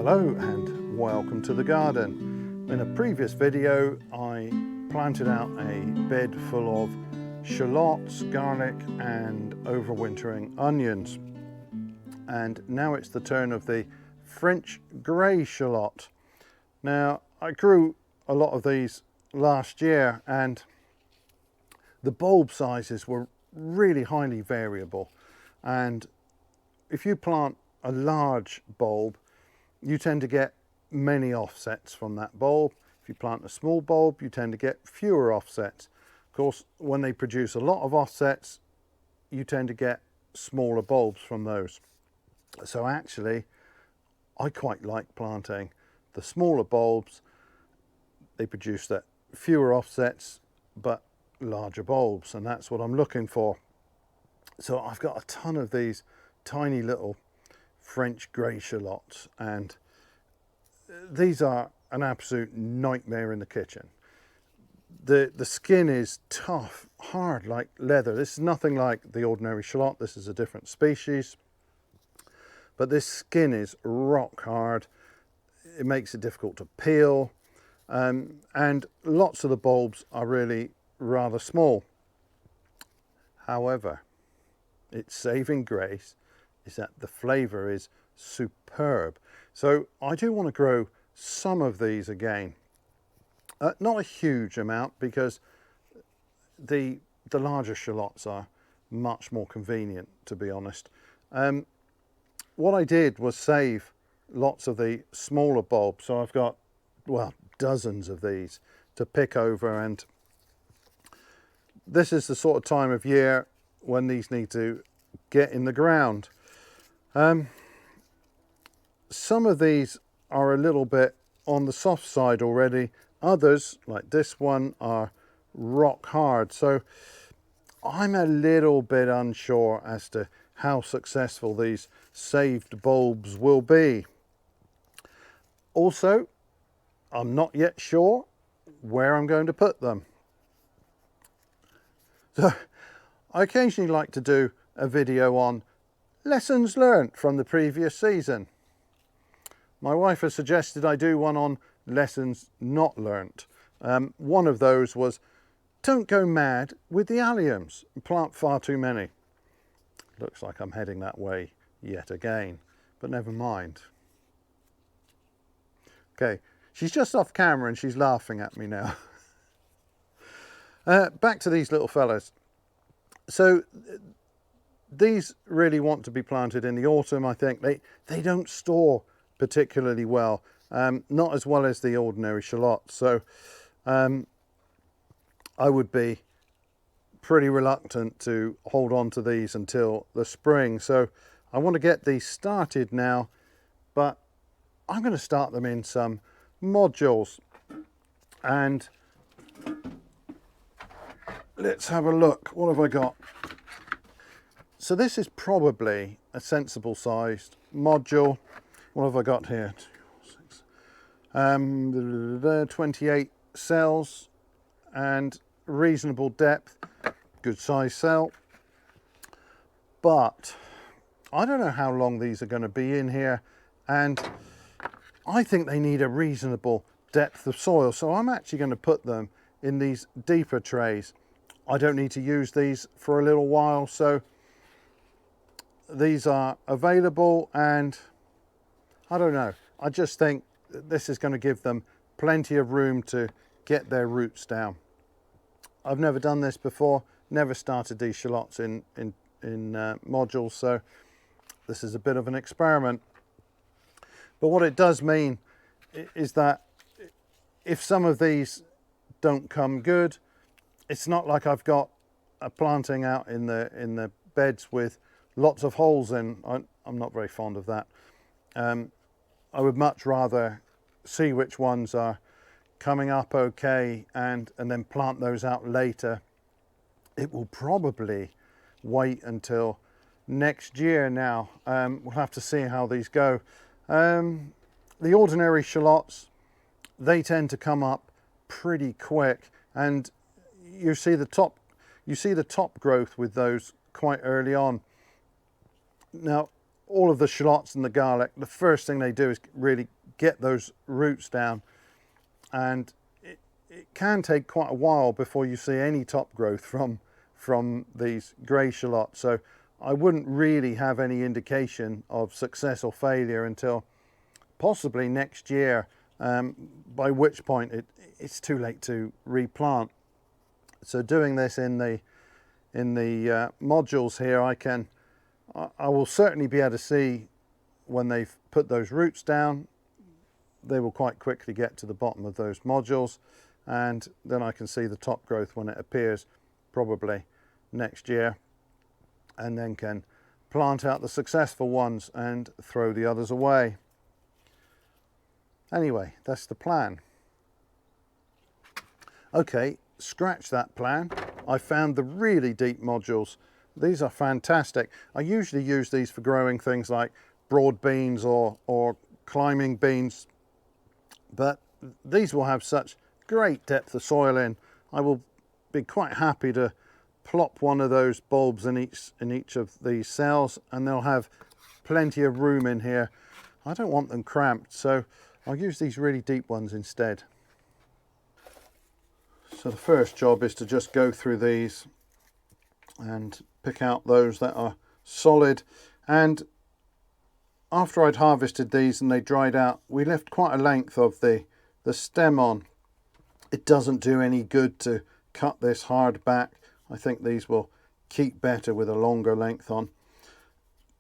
Hello and welcome to the garden. In a previous video I planted out a bed full of shallots, garlic and overwintering onions, and now it's the turn of the French grey shallot. Now I grew a lot of these last year and the bulb sizes were really highly variable, and if you plant a large bulb you tend to get many offsets from that bulb. If you plant a small bulb, you tend to get fewer offsets. Of course, when they produce a lot of offsets, you tend to get smaller bulbs from those. So actually, I quite like planting the smaller bulbs. They produce that fewer offsets, but larger bulbs, and that's what I'm looking for. So I've got a ton of these tiny little French grey shallots, and these are an absolute nightmare in the kitchen. The skin is tough, hard like leather. This is nothing like the ordinary shallot. This is a different species, but this skin is rock hard. It makes it difficult to peel, and lots of the bulbs are really rather small. However, its saving grace is that the flavour is superb. So I do want to grow some of these again. Not a huge amount, because the larger shallots are much more convenient, to be honest. What I did was save lots of the smaller bulbs, so I've got, well, dozens of these to pick over, and this is the sort of time of year when these need to get in the ground. Some of these are a little bit on the soft side already. Others, like this one, are rock hard. So I'm a little bit unsure as to how successful these saved bulbs will be. Also, I'm not yet sure where I'm going to put them. So I occasionally like to do a video on lessons learnt from the previous season. My wife has suggested I do one on lessons not learnt. One of those was, don't go mad with the alliums and plant far too many. Looks like I'm heading that way yet again, but never mind. Okay, she's just off camera and she's laughing at me now. Back to these little fellas. So these really want to be planted in the autumn, I think. They don't store particularly well, not as well as the ordinary shallots. So I would be pretty reluctant to hold on to these until the spring. So I want to get these started now, but I'm going to start them in some modules. And let's have a look. What have I got? So this is probably a sensible sized module. What have I got here? 28 cells and reasonable depth, good size cell. But I don't know how long these are going to be in here, and I think they need a reasonable depth of soil. So I'm actually going to put them in these deeper trays. I don't need to use these for a little while, so these are available, and I don't know, I just think this is going to give them plenty of room to get their roots down. I've never done this before, never started these shallots in modules, so this is a bit of an experiment. But what it does mean is that if some of these don't come good, it's not like I've got a planting out in the beds with lots of holes in. I'm not very fond of that. I would much rather see which ones are coming up okay and then plant those out later. It will probably wait until next year now. We'll have to see how these go. The ordinary shallots, they tend to come up pretty quick, and you see the top growth with those quite early on. Now all of the shallots and the garlic, the first thing they do is really get those roots down, and it can take quite a while before you see any top growth from these grey shallots. So I wouldn't really have any indication of success or failure until possibly next year, by which point it's too late to replant. So doing this in the modules here, I will certainly be able to see when they've put those roots down. They will quite quickly get to the bottom of those modules, and then I can see the top growth when it appears, probably next year, and then can plant out the successful ones and throw the others away. Anyway, that's the plan. Okay, scratch that plan. I found the really deep modules. These are fantastic. I usually use these for growing things like broad beans or climbing beans, but these will have such great depth of soil in. I will be quite happy to plop one of those bulbs in each of these cells, and they'll have plenty of room in here. I don't want them cramped, so I'll use these really deep ones instead. So the first job is to just go through these and pick out those that are solid. And after I'd harvested these and they dried out, we left quite a length of the stem on. It doesn't do any good to cut this hard back. I think these will keep better with a longer length on.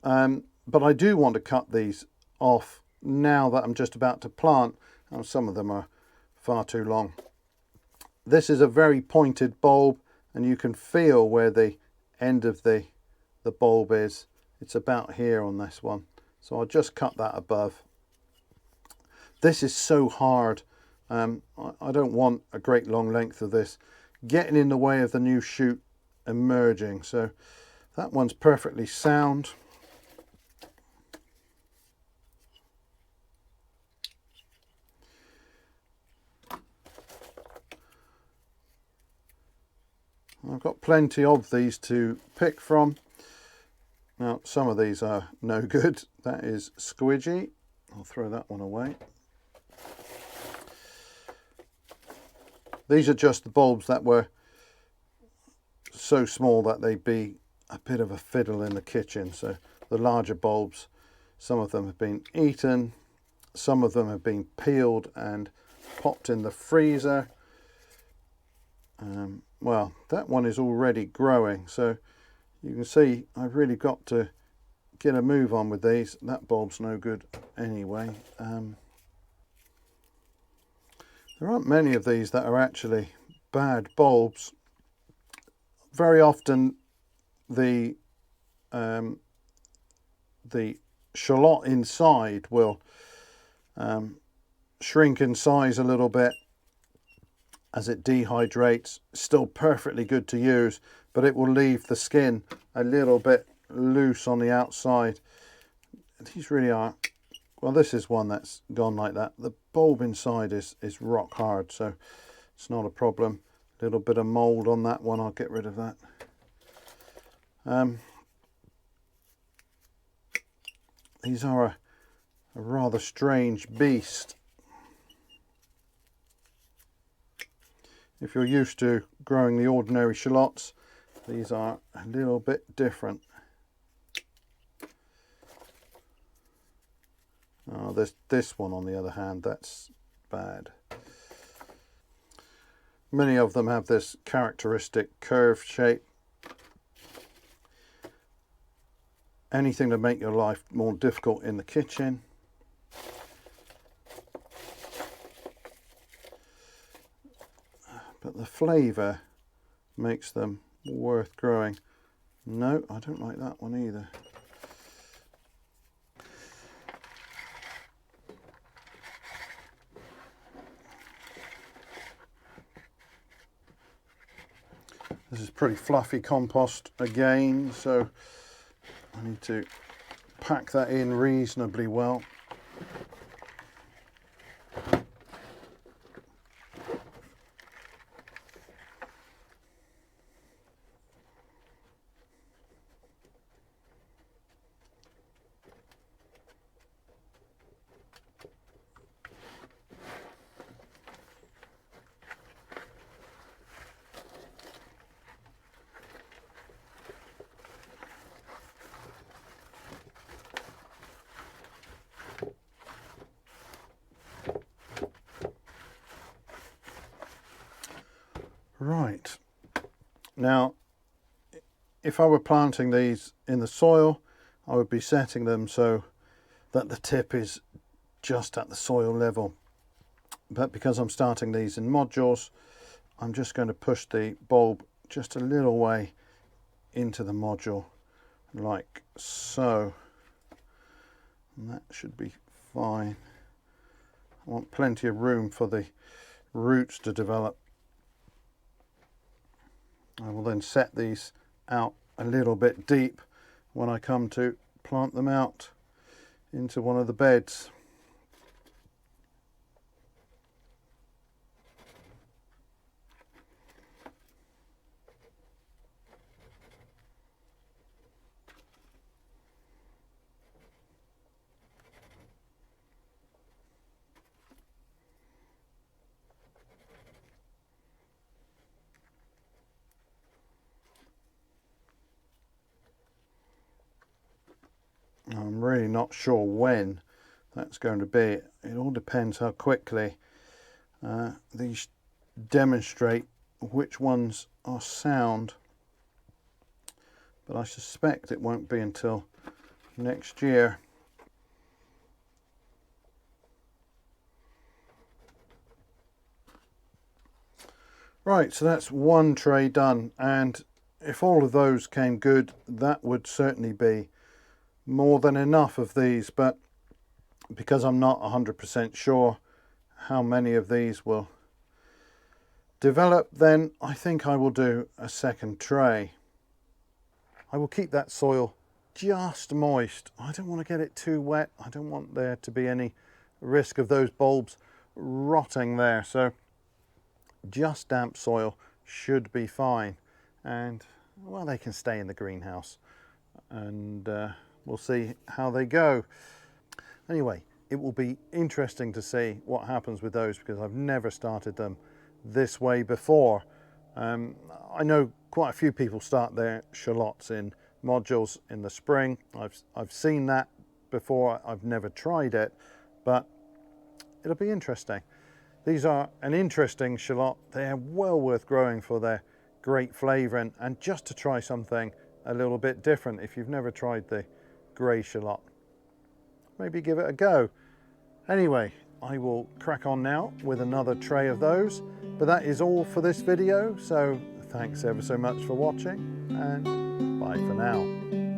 But I do want to cut these off now that I'm just about to plant. Some of them are far too long. This is a very pointed bulb, and you can feel where the end of the bulb is. It's about here on this one. So I'll just cut that above. This is so hard. I don't want a great long length of this getting in the way of the new shoot emerging. So that one's perfectly sound. I've got plenty of these to pick from. Now, some of these are no good. That is squidgy. I'll throw that one away. These are just the bulbs that were so small that they'd be a bit of a fiddle in the kitchen. So the larger bulbs, some of them have been eaten, some of them have been peeled and popped in the freezer. Well, that one is already growing, so you can see I've really got to get a move on with these. That bulb's no good anyway. There aren't many of these that are actually bad bulbs. Very often the shallot inside will shrink in size a little bit as it dehydrates. Still perfectly good to use, but it will leave the skin a little bit loose on the outside. These really are, well, this is one that's gone like that. The bulb inside is rock hard, so it's not a problem. A little bit of mold on that one, I'll get rid of that. These are a rather strange beast. If you're used to growing the ordinary shallots, these are a little bit different. Oh, this one on the other hand, that's bad. Many of them have this characteristic curved shape. Anything to make your life more difficult in the kitchen. But the flavour makes them worth growing. No, I don't like that one either. This is pretty fluffy compost again, so I need to pack that in reasonably well. Right, now if I were planting these in the soil, I would be setting them so that the tip is just at the soil level. But because I'm starting these in modules, I'm just going to push the bulb just a little way into the module, like so. And that should be fine. I want plenty of room for the roots to develop. I will then set these out a little bit deep when I come to plant them out into one of the beds. I'm really not sure when that's going to be. It all depends how quickly these demonstrate which ones are sound, but I suspect it won't be until next year. Right, so that's one tray done, and if all of those came good, that would certainly be more than enough of these. But because I'm not 100% sure how many of these will develop, then I think I will do a second tray. I will keep that soil just moist. I don't want to get it too wet. I don't want there to be any risk of those bulbs rotting there. So just damp soil should be fine. And well, they can stay in the greenhouse, and we'll see how they go. Anyway, it will be interesting to see what happens with those, because I've never started them this way before. I know quite a few people start their shallots in modules in the spring. I've seen that before. I've never tried it, but it'll be interesting. These are an interesting shallot. They're well worth growing for their great flavour, and just to try something a little bit different. If you've never tried the grey shallot, maybe give it a go. Anyway, I will crack on now with another tray of those, but that is all for this video. So thanks ever so much for watching, and bye for now.